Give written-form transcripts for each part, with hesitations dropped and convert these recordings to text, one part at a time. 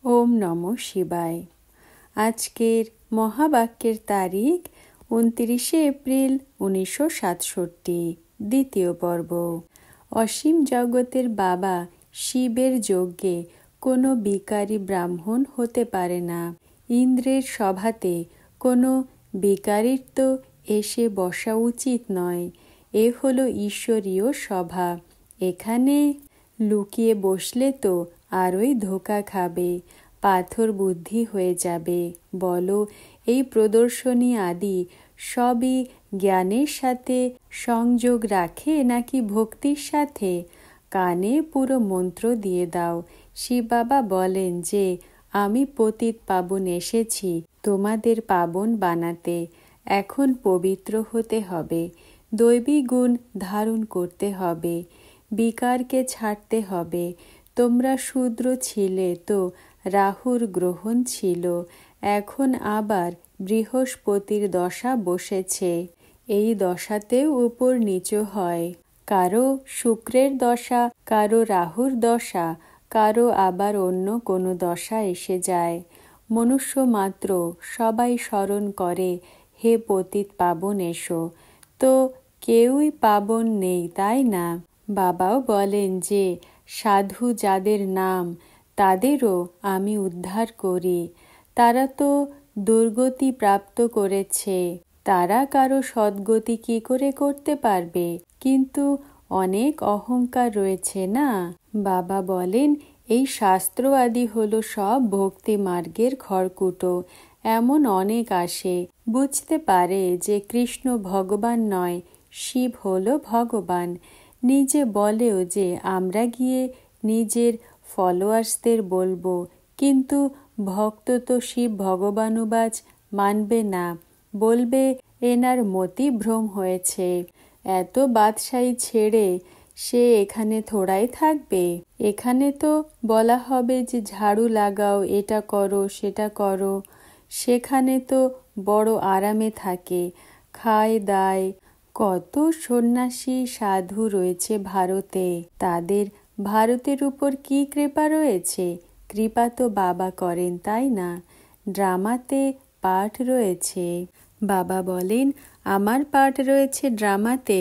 ওম নমঃ শিবায়। আজকের মহাবাক্যের তারিখ 29শে এপ্রিল 1967, দ্বিতীয় পর্ব। অসীম জগতের বাবা শিবের যজ্ঞে কোনো বিকারী ব্রাহ্মণ হতে পারে না। ইন্দ্রের সভাতে কোনো বিকারীর তো এসে বসা উচিত নয়। এ হলো ঈশ্বরীয় সভা। এখানে লুকিয়ে বসলে তো আরোই ধোঁকা খাবে, পাথর বুদ্ধি হয়ে যাবে। বলো, এই প্রদর্শনী আদি সবই জ্ঞানের সাথে সংযোগ রাখে নাকি ভক্তির সাথে? কানে পুরো মন্ত্র দিয়ে দাও। শিব বাবা বলেন যে আমি পতিত পাবন এসেছি তোমাদের পাবন বানাতে। এখন পবিত্র হতে হবে, দৈবী গুণ ধারণ করতে হবে, বিকারকে ছাড়তে হবে। তোমরা শূদ্র ছিলে তো রাহুর গ্রহণ ছিল, এখন আবার বৃহস্পতির দশা বসেছে। এই দশাতেও উপর নিচু হয়, কারো শুক্রের দশা, কারো রাহুর দশা, কারো আবার অন্য কোনো দশা এসে যায়। মনুষ্য মাত্র সবাই স্মরণ করে, হে পতিত পাবন এসো, তো কেউই পাবন নেই, তাই না? বাবাও বলেন যে সাধু যাদের নাম তাদেরও আমি উদ্ধার করি। তারা তো দুর্গতি প্রাপ্ত করেছে, তারা কারো সদ্গতি কি করে করতে পারবে? কিন্তু অনেক অহংকার রয়েছে না। বাবা বলেন এই শাস্ত্র আদি হলো সব ভক্তি মার্গের খড়কুটো। এমন অনেক আসে, বুঝতে পারে যে কৃষ্ণ ভগবান নয়, শিব হলো ভগবান। নিজে বলেও যে আমরা গিয়ে নিজের ফলোয়ার্সদের বলবো, কিন্তু ভক্ত তো শিব ভগবানুবাজ মানবে না, বলবে এনার মতি ভ্রম হয়েছে। এত বাদশাহী ছেড়ে সে এখানে থোড়াই থাকবে। এখানে তো বলা হবে যে ঝাড়ু লাগাও, এটা করো, সেটা করো। সেখানে তো বড় আরামে থাকে, খায় দায়। কত সন্ন্যাসী সাধু রয়েছে ভারতে, তাদের ভারতের উপর কি কৃপা রয়েছে? কৃপা তো বাবা করেন, তাই না? ড্রামাতে পাঠ রয়েছে। বাবা বলেন আমার পাঠ রয়েছে ড্রামাতে।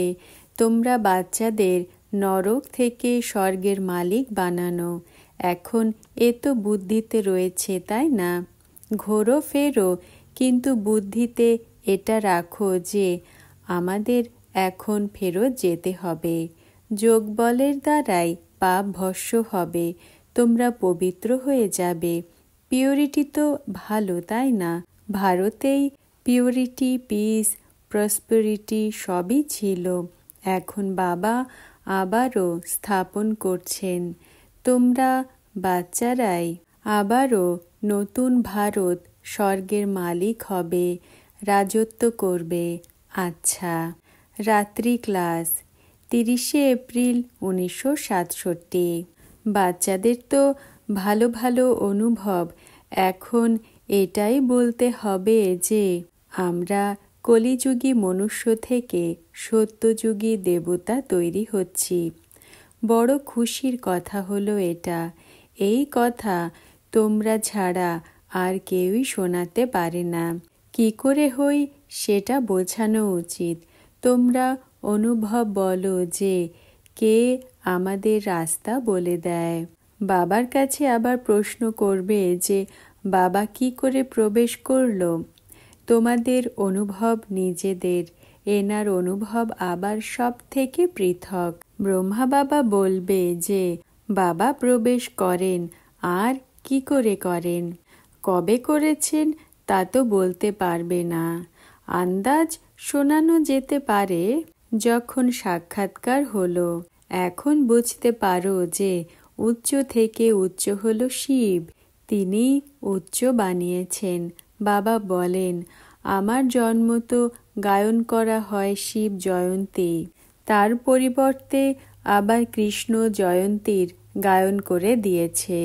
তোমরা বাচ্চাদের নরক থেকে স্বর্গের মালিক বানানো। এখন এ তো বুদ্ধিতে রয়েছে, তাই না? ঘোরো ফেরো, কিন্তু বুদ্ধিতে এটা রাখো যে আমাদের এখন ফেরত যেতে হবে। যোগ বলের দ্বারাই পাপ ভস্য হবে, তোমরা পবিত্র হয়ে যাবে। পিওরিটি তো ভালো, তাই না? ভারতেই পিওরিটি, পিস, প্রসপেরিটি সবই ছিল। এখন বাবা আবারও স্থাপন করছেন। তোমরা বাচ্চারাই আবারও নতুন ভারত স্বর্গের মালিক হবে, রাজত্ব করবে। আচ্ছা, রাত্রি ক্লাস 30শে এপ্রিল 1967। বাচ্চাদের তো ভালো ভালো অনুভব। এখন এটাই বলতে হবে যে আমরা কলিযুগী মনুষ্য থেকে সত্যযুগী দেবতা তৈরি হচ্ছি। বড় খুশির কথা হলো এটা। এই কথা তোমরা ছাড়া আর কেউই শোনাতে পারে না। কি করে হই সেটা বোঝানো উচিত। তোমরা অনুভব বলো যে কে আমাদের রাস্তা বলে দেয়। বাবার কাছে আবার প্রশ্ন করবে যে বাবা কি করে প্রবেশ করলো। তোমাদের অনুভব নিজেদের, এনার অনুভব আবার সব থেকে পৃথক। ব্রহ্মা বাবা বলবে যে বাবা প্রবেশ করেন, আর কি করে করেন, কবে করেছেন তা তো বলতে পারবে না। আন্দাজ শোনানো যেতে পারে যখন সাক্ষাৎকার হলো। এখন বুঝতে পারো যে উচ্চ থেকে উচ্চ হলো শিব, তিনি উচ্চ বানিয়েছেন। বাবা বলেন আমার জন্ম তো গায়ন করা হয় শিব জয়ন্তী, তার পরিবর্তে আবার কৃষ্ণ জয়ন্তীর গায়ন করে দিয়েছে।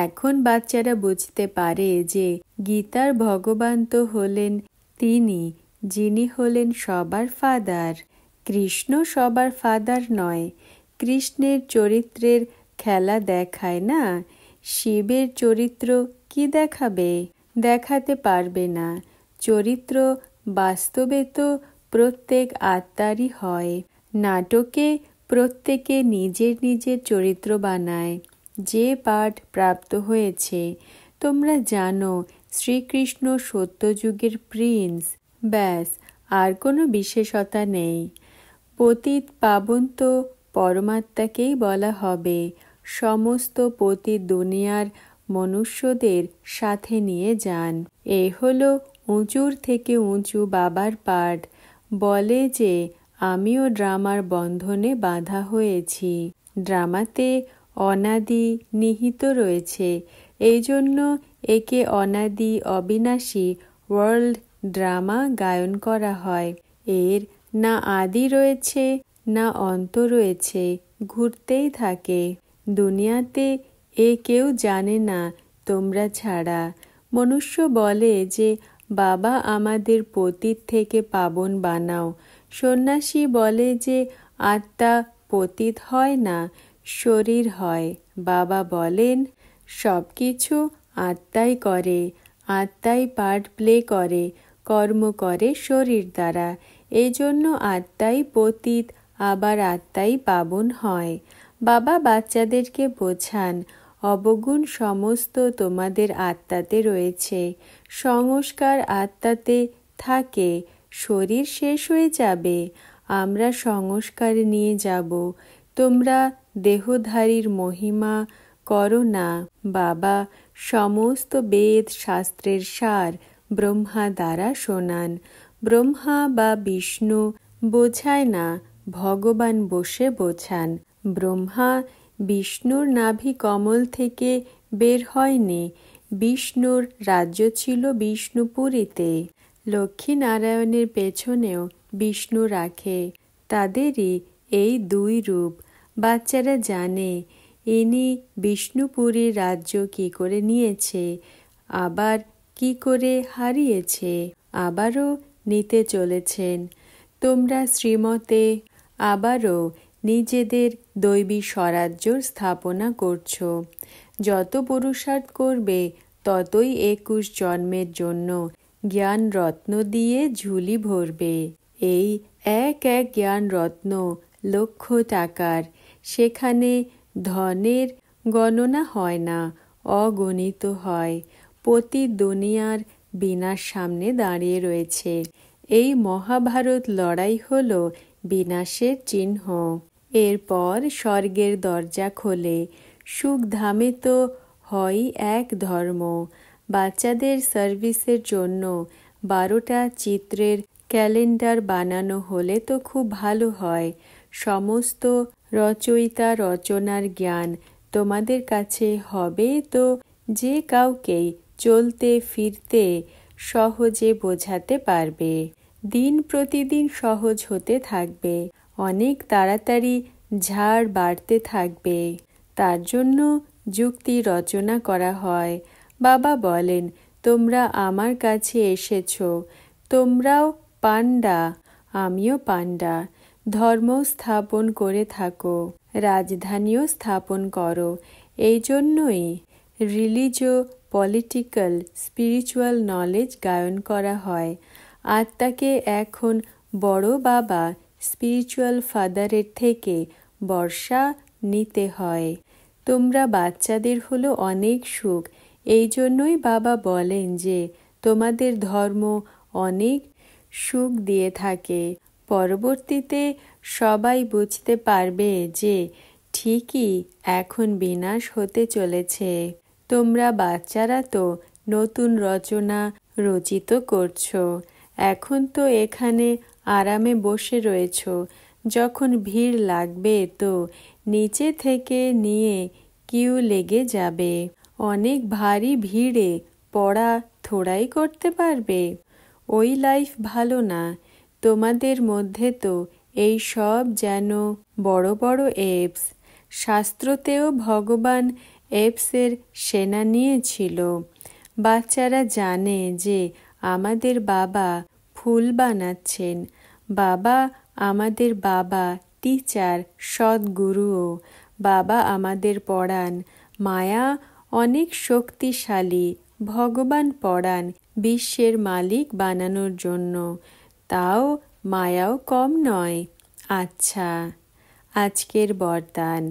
এখন বাচ্চারা বুঝতে পারে যে গীতার ভগবান তো হলেন তিনি, যিনি হলেন সবার ফাদার। কৃষ্ণ সবার ফাদার নয়। কৃষ্ণের চরিত্রের খেলা দেখায় না, শিবের চরিত্র কি দেখাবে? দেখাতে পারবে না। চরিত্র বাস্তবে তো প্রত্যেক আত্মারই হয়। নাটকে প্রত্যেকে নিজের নিজের চরিত্র বানায়। যে পাঠ প্রাপ্ত হয়েছে, তোমরা জানো শ্রীকৃষ্ণ সত্যযুগের প্রিন্স, ব্যাস, আর কোনো বিশেষতা নেই। পতিত পাবন তো পরমাত্মাকেই বলা হবে। সমস্ত পতিত দুনিয়ার মনুষ্যদের সাথে নিয়ে যান। এ হলো উঁচুর থেকে উঁচু বাবার পাঠ। বলে যে আমিও ড্রামার বন্ধনে বাঁধা হয়েছি। ড্রামাতে অনাদি নিহিত রয়েছে, এই জন্য একে অনাদি অবিনাশী ওয়ার্ল্ড ড্রামা গায়ন করা হয়। এর না আদি রয়েছে না অন্ত রয়েছে, ঘুরতেই থাকে। দুনিয়াতে এ কেউ জানে না তোমরা ছাড়া। মনুষ্য বলে যে বাবা আমাদের পতিত থেকে পাবন বানাও। সন্ন্যাসী বলে যে আত্মা পতিত হয় না, শরীর হয়। বাবা বলেন সব কিছু আত্মাই করে। আত্মাই পার্ট প্লে করে, কর্ম করে শরীর দ্বারা। এই জন্য আত্মাই পতিত, আবার আত্মাই পাবন হয়। বাবা বাচ্চাদেরকে বোঝান, অবগুণ সমস্ত তোমাদের আত্মাতে রয়েছে। সংস্কার আত্মাতে থাকে। শরীর শেষ হয়ে যাবে, আমরা সংস্কার নিয়ে যাব। তোমরা দেহধারীর মহিমা করো না। বাবা সমস্ত বেদ শাস্ত্রের সার ব্রহ্মা দ্বারা শোনান। ব্রহ্মা বা বিষ্ণু বোঝায় না, ভগবান বসে বোঝান। ব্রহ্মা বিষ্ণুর নাভি কমল থেকে বের হয়নি। বিষ্ণুর রাজ্য ছিল বিষ্ণুপুরীতে। লক্ষ্মীনারায়ণের পেছনেও বিষ্ণু রাখে। তাদেরই এই দুই রূপ। বাচ্চারা জানে ইনি বিষ্ণুপুরীর রাজ্য কি করে নিয়েছে, আবার কি করে হারিয়েছে, আবারও নিতে চলেছেন। তোমরা শ্রীমতে আবারও নিজেদের দৈবী স্বরাজ্য স্থাপনা করছ। যত পুরুষার্থ করবে ততই 21 জন্মের জন্য জ্ঞান রত্ন দিয়ে ঝুলি ভরবে। এই এক এক জ্ঞান রত্ন লক্ষ টাকার। সেখানে ধনের গণনা হয় না, অগণিত হয়। পতি দুনিয়ার বিনাশ সামনে দাঁড়িয়ে রয়েছে। এই মহাভারত লড়াই হল বিনাশের চিহ্ন। এরপর স্বর্গের দরজা খোলে। সুখধামে তো হয় এক ধর্ম। বাচ্চাদের সার্ভিসের জন্য 12টা চিত্রের ক্যালেন্ডার বানানো হলে তো খুব ভালো হয়। সমস্ত রচয়িতা রচনার জ্ঞান তোমাদের কাছে হবে তো যে কাউকেই চলতে ফিরতে সহজে বোঝাতে পারবে। দিন প্রতিদিন সহজ হতে থাকবে। অনেক তাড়াতাড়ি ঝাড় বাড়তে থাকবে। তার জন্য যুক্তি রচনা করা হয়। বাবা বলেন তোমরা আমার কাছে এসেছ, তোমরাও পান্ডা, আমিও পান্ডা। ধর্ম স্থাপন করে থাকো, রাজধানীও স্থাপন করো। এই জন্যই রিলিজিও পলিটিক্যাল স্পিরিচুয়াল নলেজ গায়ন করা হয়। আত্মাকে এখন বড় বাবা স্পিরিচুয়াল ফাদারের থেকে বর্ষা নিতে হয়। তোমরা বাচ্চাদের হলো অনেক সুখ। এই জন্যই বাবা বলেন যে তোমাদের ধর্ম অনেক সুখ দিয়ে থাকে। পরবর্তীতে সবাই বুঝতে পারবে যে ঠিকই এখন বিনাশ হতে চলেছে। তোমরা বাচ্চারা তো নতুন রচনা রচিত করছো। এখন তো এখানে আরামে বসে রয়েছ। যখন ভিড় লাগবে তো নিচে থেকে নিয়ে কিউ লেগে যাবে। অনেক ভারী ভিড়ে পড়া থোড়াই করতে পারবে। ওই লাইফ ভালো না। তোমাদের মধ্যে তো এই সব যেন বড় বড় এপস। শাস্ত্রতেও ভগবান এপসের সেনা নিয়েছিল। বাচ্চারা জানে যে আমাদের বাবা ফুল বানাচ্ছেন। বাবা আমাদের বাবা টিচার, সদ্গুরুও। বাবা আমাদের পড়ান। মায়া অনেক শক্তিশালী ভগবান পড়ান বিশ্বের মালিক বানানোর জন্য, তাও মায়াও কম নয়। আচ্ছা, আজকের বরদান,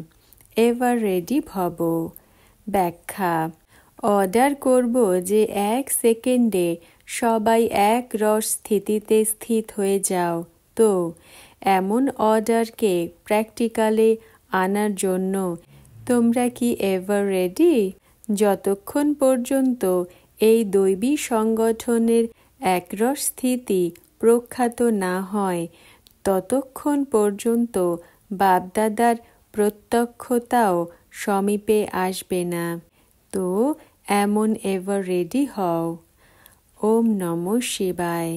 এভার রেডি ভব। ব্যাখ্যা: অর্ডার করব যে 1 সেকেন্ডে সবাই এক রস স্থিতিতে স্থিত হয়ে যাও। তো এমন অর্ডারকে প্র্যাকটিক্যালে আনার জন্য তোমরা কি এভার রেডি? যতক্ষণ পর্যন্ত এই দৈবী সংগঠনের একরস স্থিতি প্রখ্যাত না হয়, ততক্ষণ পর্যন্ত বাপদাদার প্রত্যক্ষতাও সমীপে আসবে না। তো এমন এভার রেডি হও। ওম নমঃ শিবায়।